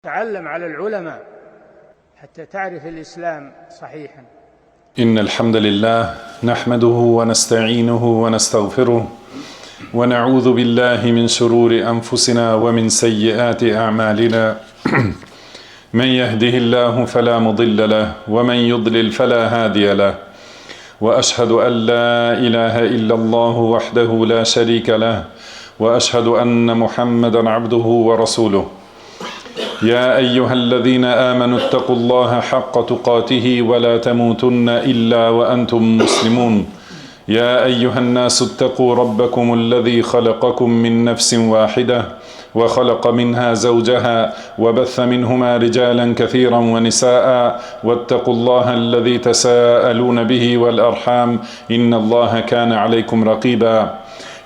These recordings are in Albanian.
تعلم على العلماء حتى تعرف الإسلام صحيحا. إن الحمد لله نحمده ونستعينه ونستغفره ونعوذ بالله من شرور أنفسنا ومن سيئات أعمالنا من يهده الله فلا مضل له ومن يضلل فلا هادي له وأشهد أن لا إله إلا الله وحده لا شريك له وأشهد أن محمدا عبده ورسوله يا أيها الذين آمنوا اتقوا الله حق تقاته ولا تموتن إلا وأنتم مسلمون يا أيها الناس اتقوا ربكم الذي خلقكم من نفس واحدة وخلق منها زوجها وبث منهما رجالا كثيرا ونساء واتقوا الله الذي تساءلون به والأرحام إن الله كان عليكم رقيبا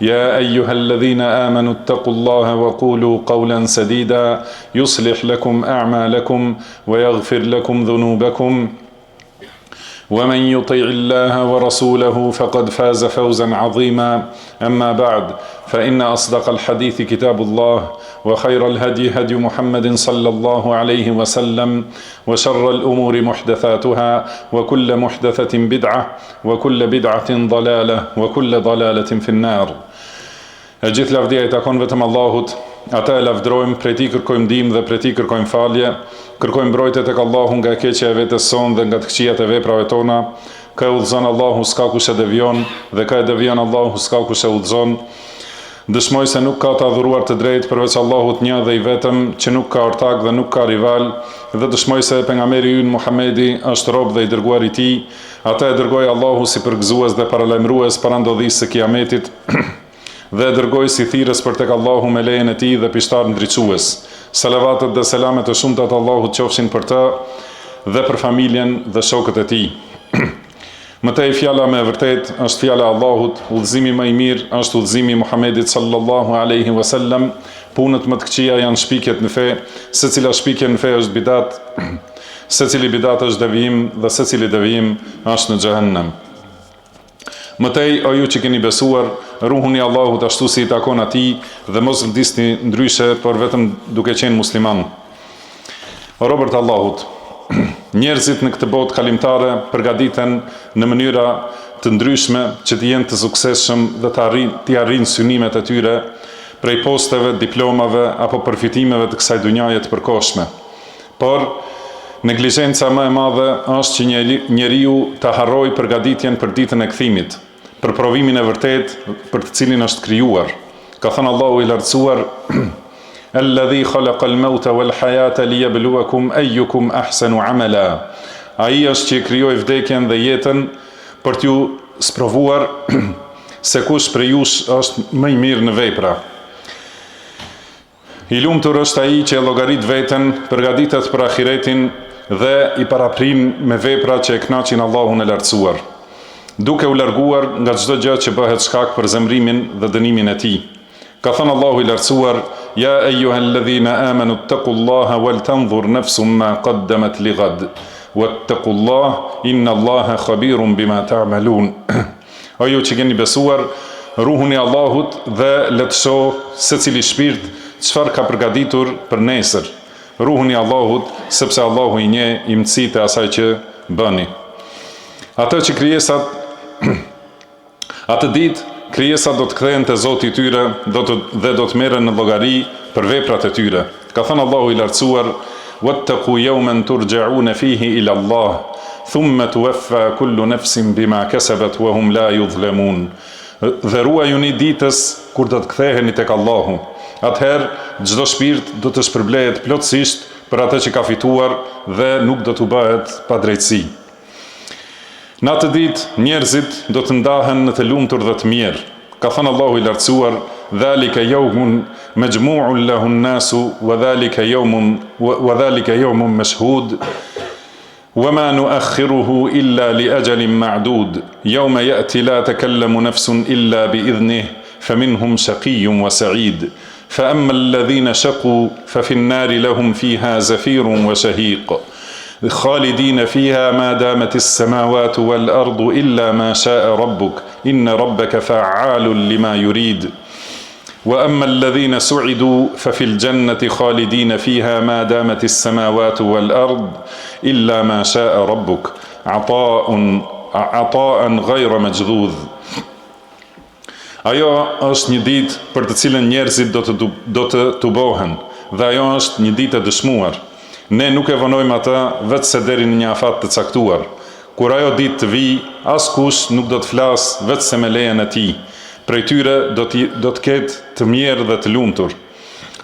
يا أيها الذين آمنوا اتقوا الله وقولوا قولا سديدا يصلح لكم أعمالكم ويغفر لكم ذنوبكم ومن يطع الله ورسوله فقد فاز فوزا عظيما أما بعد فإن أصدق الحديث كتاب الله وخير الهدي هدي محمد صلى الله عليه وسلم وشر الأمور محدثاتها وكل محدثة بدعة وكل بدعة ضلالة وكل ضلالة في النار. E gjithë lavdia i takon vetëm Allahut, ata e lavdrojmë, prej tij kërkojmë ndihmë dhe prej tij kërkojmë falje, kërkojmë mbrojtje tek Allahu nga keqja e vetes son dhe nga të këqijat e veprave tona. Ka udhëzon Allahu s'ka kush e devion dhe ka e devion Allahu s'ka kush e udhëzon. Dëshmoj se nuk ka të adhuruar të drejtë përveç Allahut një dhe i vetëm, që nuk ka ortak dhe nuk ka rival, dhe dëshmoj se pejgamberi ynë Muhamedi është rob dhe i dërguar i tij. Ata e dërgoi Allahu si përgëzues dhe paralajmërues para ndodhisë së Kiametit. Dhe dërgoj si thirrës për tek Allahu me lejen e tij dhe pishtar ndriçues. Salavatet dhe selamet e shumta të Allahut qofshin për të dhe për familjen dhe shokët e tij. Mëtej fjala me vërtet është fjala e Allahut, udhëzimi më i mirë është udhëzimi i Muhamedit sallallahu alaihi wasallam. Punët më të këqija janë shpikjet në fe, secila shpikje në fe është bidat, secili bidat është devijim dhe secili devijim është në xhehenem. Mëtej, o ju që keni besuar, ruhuni Allahut ashtu si i takon atij dhe mos vdisni ndryshe, por vetëm duke qenë musliman. O robërt Allahut, njerëzit në këtë botë kalimtare përgatiten në mënyra të ndryshme që të jenë të suksesshëm dhe të arrijnë synimet e tyre prej posteve, diplomave apo përfitimeve të kësaj dhunjaje të përkohshme. Por neglizhenca më e madhe është që njeriu të harrojë përgatitjen për ditën e kthimit, për provimin e vërtet për të cilin është krijuar. Ka thënë Allahu i lartësuar: "Alladhi khalaqa al-mauta wal-hayata liyabluwakum ayyukum ahsanu amala." Ai është që krijoi vdekjen dhe jetën për t'ju sprovuar se kush prej jush është më i mirë në vepra. I lumtur është ai që e llogarit veten, përgatitet për ahiretin dhe i paraprin me vepra që e kënaqin Allahun e lartësuar, duke u larguar nga çdo gjë që bëhet shkak për zemrimin dhe dënimin e tij. Ka thënë Allahu i lartësuar: "Ya ayyuhalladhina amanu ittaqullaha wal tanzur nafsum ma qaddamat lighad wattaqullaha innallaha khabirun bima ta'malun." O ju që keni besuar, ruhuni Allahut dhe le të shoh secili shpirt çfarë ka përgatitur për nesër. Ruhuni Allahut, sepse Allahu i njeh imtësitë e asaj që bëni. Atë ditë krijesat do të kthehen te Zoti i tyre dhe do të merren në llogari për veprat e tyre. Ka thënë Allahu i lartësuar: "Wattaqu yawman turja'una fihi ila Allah, thumma tuwaffa kullu nafsin bima kasabat wa hum la yudhlamun." Dhe ruajuni ditës kur do të ktheheni tek Allahu. Atëherë çdo shpirt do të shpërblehet plotësisht për atë që ka fituar dhe nuk do t'u bëhet pa drejtësi. Në atë ditë njerëzit do të ndahen në të lumtur dhe të mirë. Ka thënë Allahu i lartësuar: "Dhalika yawmun majmu'un lahu an-nasu wa dhalika yawmun mashhud wa ma nu'akhiruhu illa li ajalin ma'dud yawma ya'ti la takallamu nafsun illa bi idhnihi faminhum shaqiyyun wa sa'id فأما الذين شقوا ففي النار لهم فيها زفير وشهيق خالدين فيها ما دامت السماوات والأرض إلا ما شاء ربك إن ربك فعال لما يريد." Wa amma alladhina su'idu fa fil jannati khalidina fiha ma damat as-samawati wal ard illa ma sha'a rabbuk ata'an ghayra majdhudh. Ajo është një ditë për të cilën njerëzit do të tubohen, dhe ajo është një ditë e dëshmuar. Ne nuk e vonojmë ata vetëse deri në një afat të caktuar. Kur ajo ditë të vi, askush nuk do të flasë vetëse me lejen e tij. Prej tyre do të ketë të mirë dhe të lumtur.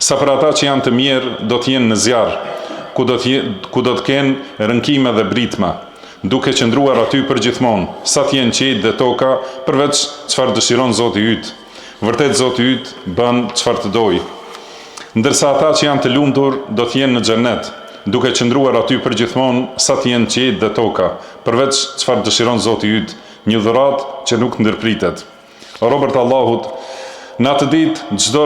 Sa për ata që janë të mirë, do të jenë në zjarr, ku do të kenë rënkime dhe britma, duke qëndruar aty përgjithmonë, sa të jenë qejt dhe toka, përveç çfarë dëshiron Zoti yt. Vërtet Zoti yt bën çfarë të dojë. Ndërsa ata që janë të lumtur do të jenë në xhenet, duke qëndruar aty përgjithmonë, sa të jenë qejt dhe toka, përveç çfarë dëshiron Zoti yt, një dhuratë që nuk ndërpritet. O robërt Allahut, në atë ditë çdo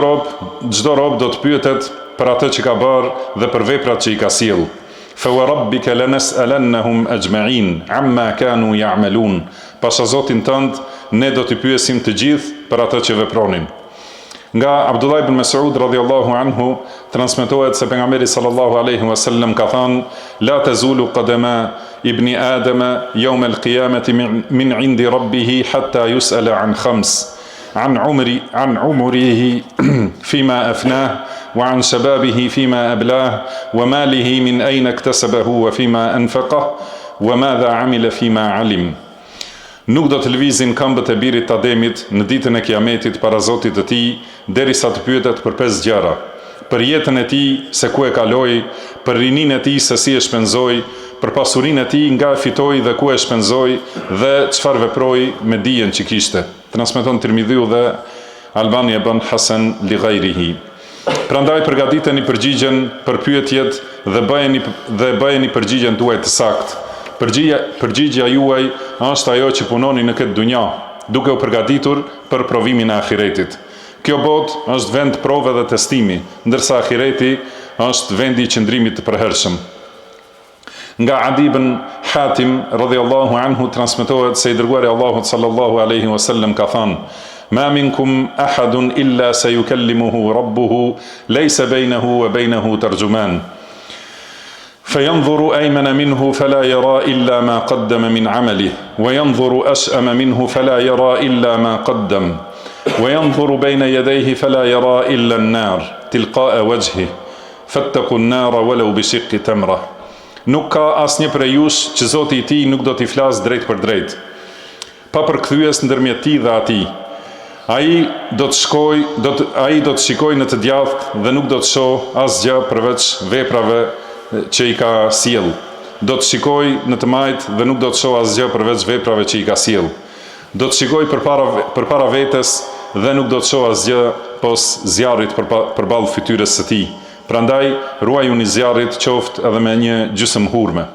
rob do të pyetet për atë që ka bërë dhe për veprat që i ka sjellë. Fa wa rabbika lanas'alannahum ajma'in amma kanu ya'malun. Pasha Zotin tënd, ne do t'i pyesim të gjithë për atë që vepronin. Nga Abdullah ibn Mas'ud radhiyallahu anhu transmetohet se pejgamberi sallallahu alaihi wasallam ka thënë: La tazulu qadama ibni Adama yawm al-qiyamati min 'indi rabbih hatta yus'ala an khams. عن عمره فيما أفناه وعن شبابه فيما أبلاه وماله من أين اكتسبه وفيما أنفقه وماذا عمل فيما علم. Nuk do të lëvizin këmbët e birit të Ademit në ditën e Kiametit para Zotit të tij, derisa të pyetet për 5 gjëra: për jetën e tij, se ku e kaloi, për rininë e tij, se si e shpenzoi, për pasurinë e tij, nga e fitoi dhe ku e shpenzoi, dhe çfarë veproi me dijen që kishte. Transmeton Tirmidhiu dhe Albani e bën hasan li ghayrihi. Prandaj përgatiteni përgjigjen për pyetjet dhe bëjeni përgjigjen tuaj të saktë. Përgjigja juaj është ajo që punoni në këtë dunja, duke u përgatitur për provimin e ahiretit. Kjo botë është vend prove dhe testimi, ndërsa ahireti është vendi i qëndrimit të përhershëm. Nga Adi ibn Hatim radhiyallahu anhu transmetohet se i dërguari Allahut sallallahu alaihi wasallam ka thënë: Ma minkum ahadun illa sayukallimuhu rabbuhu laysa baynahu wa baynahu tarjuman. فينظر أيمن منه فلا يرى إلا ما قدم من عمله وينظر أشأم منه فلا يرى إلا ما قدم وينظر بين يديه فلا يرى إلا النار تلقاء وجهه فاتقوا النار ولو بشق تمرة. Nuk ka asnjë prej jush që Zoti i tij nuk do t'i flasë drejt për drejt, pa përkthyes ndërmjet tij dhe atij. Ai do të shikojë në të djathtë dhe nuk do të shohë asgjë përveç veprave që i ka sjell. Do të shikojë në të majtë dhe nuk do të shohë asgjë përveç veprave që i ka sjell. Do të shikojë përpara vetes dhe nuk do të shohë asgjë pos zjarrit përballë fytyrës së tij. Prandaj ruajuni zjarrit qoftë edhe me një gjysmë hurme.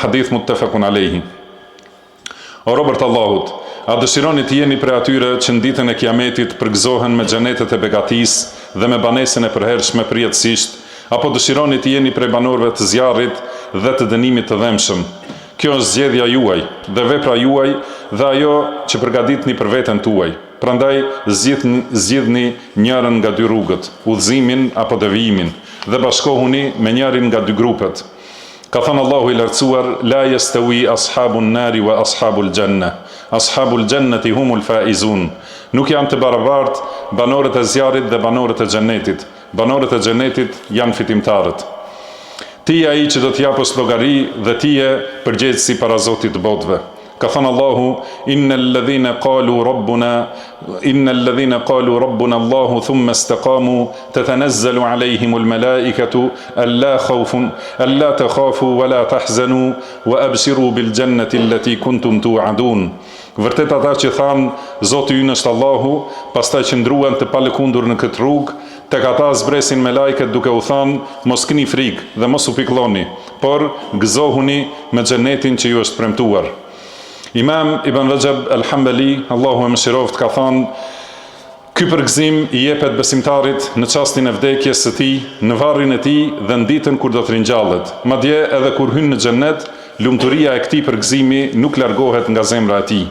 Hadith muttafaqun alayhi. O robërt Allahut, a dëshironi të jeni prej atyre që në ditën e Kiametit përgëzohen me xhenetet e begatisë dhe me banesën e përhershme përjetësisht, apo dëshironi të jeni prej banorëve të zjarrit dhe të dënimit të dhëmshëm? Kjo është zgjedhja juaj dhe vepra juaj dhe ajo që përgatitni për veten tuaj. Prandaj zgjidhni njërin nga dy rrugët, udhëzimin apo devijimin, dhe bashkohuni me njërin nga dy grupet. Ka thënë Allahu i lartësuar: La yastawi ashabun nari wa ashabul janna. Ashabul jannati humul faizun. Nuk janë të barabartë banorët e zjarrit dhe banorët e xhenetit. Banorët e xhenetit janë fitimtarët. Ti je ai që do të japësh llogari dhe ti je përgjegjësi para Zotit të botëve. Ka thënë Allahu: Innal ladhina qalu rabbuna Allahu thumma istaqamu tatanazzalu alayhimul malaikatu alla takhafu wa la tahzanu wa abshiru bil jannati allati kuntum tu'adun. Vërtet ata që thanë Zoti ynë është Allahu, pastaj qëndruan të palëkundur në këtë rrugë, tek ata zbresin me lajket duke u thënë: mos keni frikë dhe mos u pikëlloni, por gëzohuni me xhenetin që ju është premtuar. Imam Ibn Rajab al-Hanbali, Allahu e mëshiroft, ka thënë: ky përgëzim i jepet besimtarit në çastin e vdekjes së tij, në varrin e tij dhe në ditën kur do të ringjallet. Madje edhe kur hyn në xhenet, lumturia e këtij përgëzimi nuk largohet nga zemra e tij.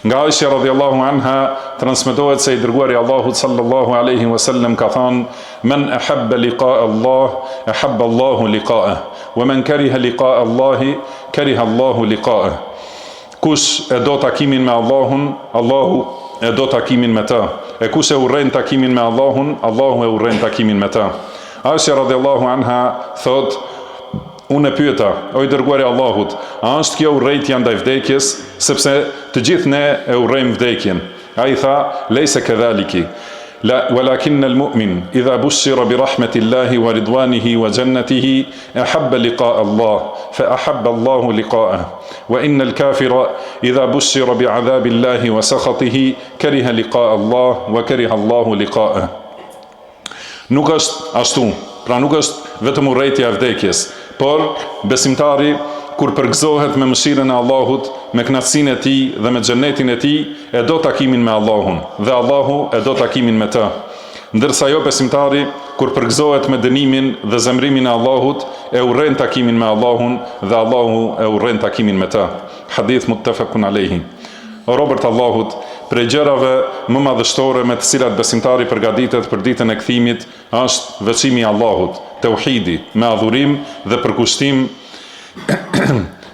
Nga Aisha radhiyallahu anha transmetohet se I dërguari Allahut sallallahu alaihi wasallam ka thënë: "Men ahabba liqa'a Allah, ahabba Allahu liqa'ah, wa man kariha liqa'a Allah, kariha Allahu liqa'ah." Kush e do takimin me Allahun, Allahu e do takimin me ta. E kush e urren takimin me Allahun, Allahu e urren takimin me ta. Aisha radhiyallahu anha thot: Unë e pyeta, o I dërguari Allahut, a është kjo urrejtja ndaj vdekjes, sepse të gjithë ne e urrejmë vdekjen? Ai tha: "Leysa kadhaliki. ولكن المؤمن إذا بشر برحمة الله ورضوانه وجنته أحب لقاء الله فأحب الله لقاءه وإن الكافر إذا بشر بعذاب الله وسخطه كره لقاء الله وكره الله لقاءه." Nuk është ashtu, pra nuk është vetëm urrejtja e vdekjes, por besimtari kur përgëzohet me mëshirën e Allahut, me kënaqësinë e tij dhe me xhenetin e tij, e do takimin me Allahun dhe Allahu e do takimin me të. Ndërsa jo besimtari kur përgëzohet me dënimin dhe zemrimin e Allahut, e urren takimin me Allahun dhe Allahu e urren takimin me të. Hadith muttafaqun alayhi. O robërt Allahut, prej gjërave më madhështore me të cilat besimtari përgatitet për ditën e kthimit është veçimi I Allahut, tauhidi, me adhurim dhe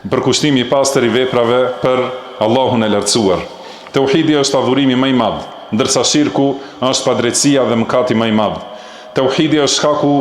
përkushtim I pastër I veprave për Allahun e lartësuar. Tauhidi është adhurimi më I madh, ndërsa shirku është padrejtësia dhe mëkati më I madh. Tauhidi është shkaku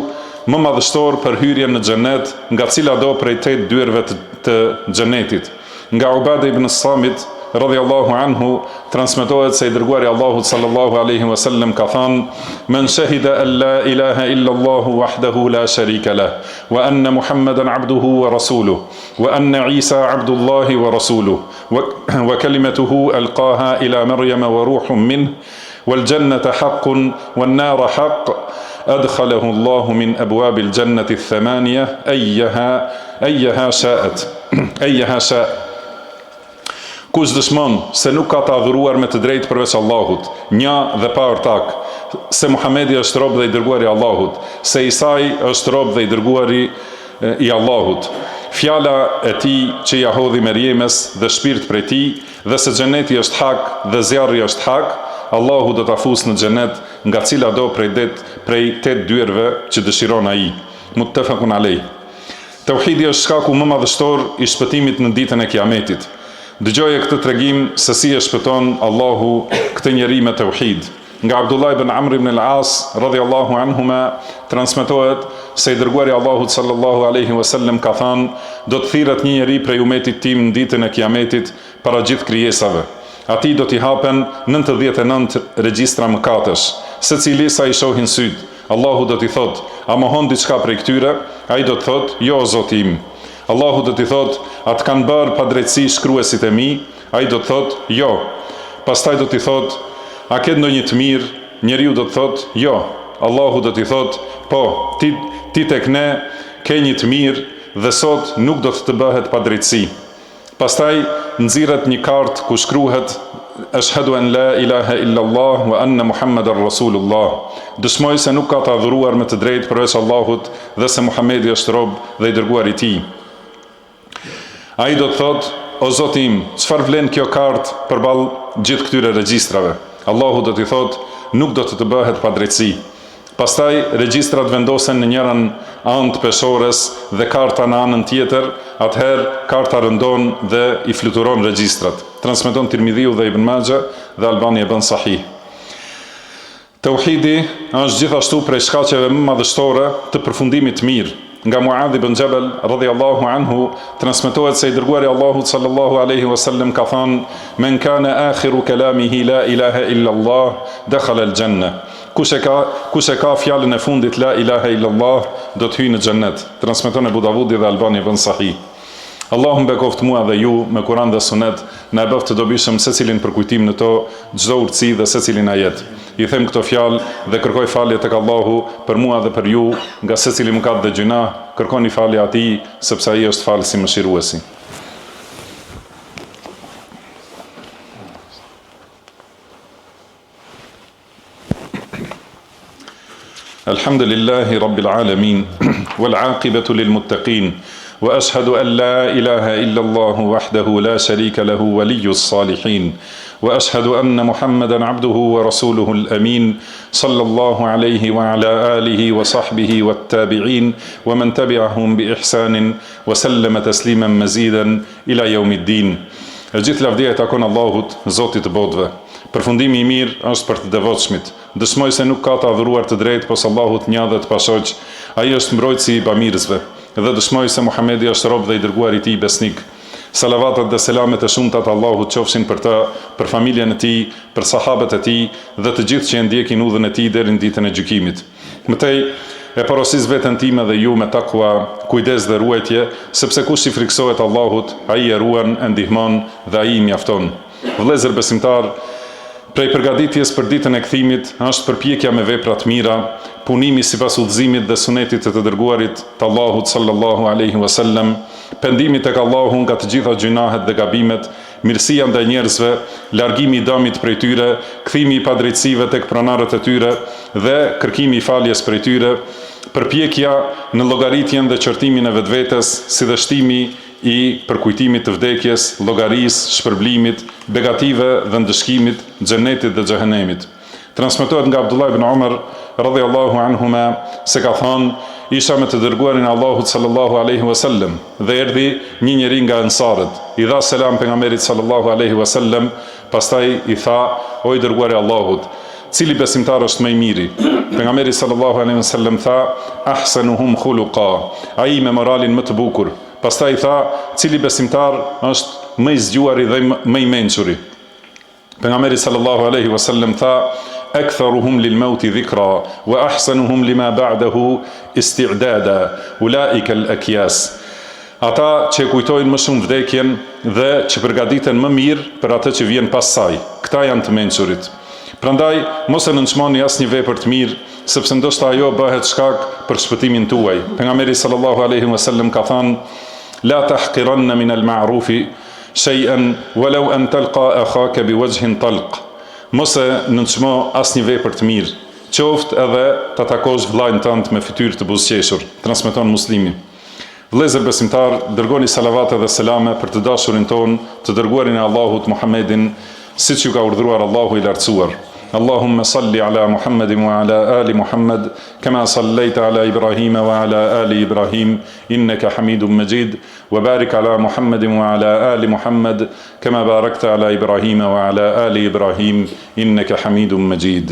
më madhështor për hyrjen në xhenet, nga cila do prej 8 dyerve të xhenetit. Nga Ubada ibn Samit radhiyallahu anhu transmetohet se I dërguari Allahut sallallahu alaihi wasallam ka thënë: "Men shahida an la ilaha illa Allah wahdahu la sharika lah, wa anna Muhammadan abduhu wa rasuluhu, wa anna Isa abdullahi wa rasuluhu, wa kalimatuhu alqaha ila Maryam wa ruhun minhu, wal jannata haqqun wan nara haqq, adkhalahu Allah min abwabil jannati ath-thamaniya ayyaha sha'a." Kush dëshmon se nuk ka të adhuruar me të drejtë përveç Allahut, një dhe pa ortak, se Muhamedi është rob dhe I dërguari I Allahut, se Isai është rob dhe I dërguari I Allahut, fjala e tij që ja hodhi Merjemes dhe shpirt prej tij, dhe se xheneti është hak dhe zjarri është hak, Allahu do ta fusë në xhenet nga cila do prej 8 dyerve që dëshiron ai. Muttafaqun alayh. Tauhidi është shkaku më madhështor I shpëtimit në ditën e Kiametit. Dëgjoje këtë tregim se si e shpëton Allahu këtë njeri me tauhid. Nga Abdullah ibn Amr ibn al-As radhiyallahu anhuma transmetohet se I dërguari Allahut sallallahu alaihi wasallam ka thënë: "Do të thirret një njeri prej umetit tim në ditën e Kiametit para gjithë krijesave. Atij do t'i hapen 99 regjistra mëkatesh, secili sa I shohin syt. Allahu do t'i thotë: A mohon diçka prej këtyre? Ai do të thotë: Jo, o Zoti im. Allahu do t'i thotë: A të kanë bërë padrejtësi shkruesit e mi? Ai do të thotë: Jo. Pastaj do t'i thotë: A ke ndonjë të mirë? Njeriu do të thotë: Jo. Allahu do t'i thotë: Po, ti tek ne ke një të mirë dhe sot nuk do të bëhet padrejtësi. Pastaj nxirret një kartë ku shkruhet: Ashhadu an la ilaha illa Allah wa anna Muhammadar Rasulullah. Dëshmoj se nuk ka të adhuruar me të drejtë përveç Allahut dhe se Muhamedi është rob dhe I dërguari I tij. Ai do të thotë: O Zoti im, çfarë vlen kjo kartë përballë gjithë këtyre regjistrave? Allahu do t'i thotë: Nuk do të bëhet padrejtësi. Pastaj regjistrat vendosen në njërin anë të peshores dhe karta në anën tjetër, atëherë karta rëndon dhe I fluturon regjistrat. Transmeton Tirmidhiu dhe Ibn Majah dhe Albani e bën sahih. Tauhidi është gjithashtu prej shkaqeve më madhështore të përfundimit të mirë. Nga Muadh ibn Jabal radhiyallahu anhu transmetohet se I dërguari Allahut sallallahu alaihi wasallam ka thënë: "Men kana akhiru kalamihi la ilaha illa Allah, dakhala al-janna." Kush e ka fjalën e fundit la ilaha illa Allah, do të hyjë në xhennet. Transmeton Abu Davudi dhe Albani bën sahih. Allahu bekoft mua dhe ju me Kur'an dhe Sunet, na e bëft të dobishëm secilin për kujtim në to, çdo urtësi dhe secilin ajet. I them këto fjalë dhe kërkoj falje tek Allahu për mua dhe për ju, nga secili mëkat dhe gjuna, kërkoni falje atij, sepse ai është falësi mëshiruesi. Alhamdulillahi rabbil alamin, wal aqibatu lil muttaqin. وأشهد أن لا إله إلا الله وحده لا شريك له ولي الصالحين وأشهد أن محمدا عبده ورسوله الأمين صلى الله عليه وعلى آله وصحبه والتابعين ومن تبعهم بإحسان وسلم تسليما مزيدا إلى يوم الدين. Gjithë lavdia takon Allahut, Zotit të botëve. Përfundimi I mirë është për të devotshmit. Dëshmoj se nuk ka të adhuruar të drejtë pos Allahut një dhe të pashoq. Ai është mbrojtësi I bamirësve. Dhe dëshmoj se Muhamedi është rob dhe I dërguar I Tij besnik. Salavatet dhe selamet e shumta të Allahut qofshin për ta, për familjen e tij, për sahabët e tij dhe të gjithë që e ndjekin udhën e tij deri në ditën e gjykimit. Mëtej e porosis veten time dhe ju me takwa, kujdes dhe ruajtje, sepse kush I friksohet Allahut, ai e ruan, e ndihmon dhe ai I mjafton. Vëllezër besimtar, prej përgatitjes për ditën e kthimit është përpjekja me vepra të mira, punimi sipas udhëzimit dhe sunetit të dërguarit të Allahut sallallahu alaihi wasallam, pendimi tek Allahu nga të gjitha gjunahet dhe gabimet, mirësia ndaj njerëzve, largimi I dëmit prej tyre, kthimi I padrejtësive tek pronarët e tyre dhe kërkimi I faljes prej tyre, përpjekja në llogaritjen dhe qortimin e vetvetes, si dhe shtimi I përkujtimit të vdekjes, llogarisë, shpërblimit, begative dhe ndëshkimit, xhenetit dhe xhehenemit. Transmetohet nga Abdullah ibn Umar radhiyallahu anhuma se ka thënë: isha me të dërguarin Allahut sallallahu alaihi wasallam dhe erdhi një njeri nga ansarët. I dha selam pejgamberit sallallahu alaihi wasallam, pastaj I tha: o I dërguari Allahut, cili besimtar është më I miri? Pejgamberi sallallahu alaihi wasallam tha: ahsanuhum khuluqa, ai me moralin më të bukur. Pastaj tha: cili besimtar është më I zgjuari dhe më I mençuri? Pejgamberi sallallahu alaihi wasallam tha: aktharuhum lil mauti dhikra wa ahsanuhum lima ba'dahu isti'dada ulaika al akyas. Ata që kujtojnë më shumë vdekjen dhe që përgatiten më mirë për atë që vjen pas saj. Këta janë të mençurit. Prandaj mos e nënçmoni asnjë vepër të mirë, sepse ndoshta ajo bëhet shkak për shpëtimin tuaj. Pejgamberi sallallahu alaihi wasallam ka thënë: la tahqiranna min al ma'rufi shay'an walau an talqa akhaka biwajhin talq. Mos e nënçmo asnjë vepër të mirë, qoftë edhe ta takosh vllajën tënd me fytyrë të buzëqeshur. Transmeton Muslimi. Vëllezër besimtar, dërgoni salavate dhe selame për të dashurin ton, të dërguarin e Allahut Muhammedin, siç ju ka urdhëruar Allahu I lartësuar. Allahumma salli ala Muhammedin wa ala ali Muhammed, kama sallaita ala Ibrahim wa ala ali Ibrahim, innaka Hamidum Majid, wa barik ala Muhammedin wa ala ali Muhammed, kama barakta ala Ibrahim wa ala ali Ibrahim, innaka Hamidum Majid.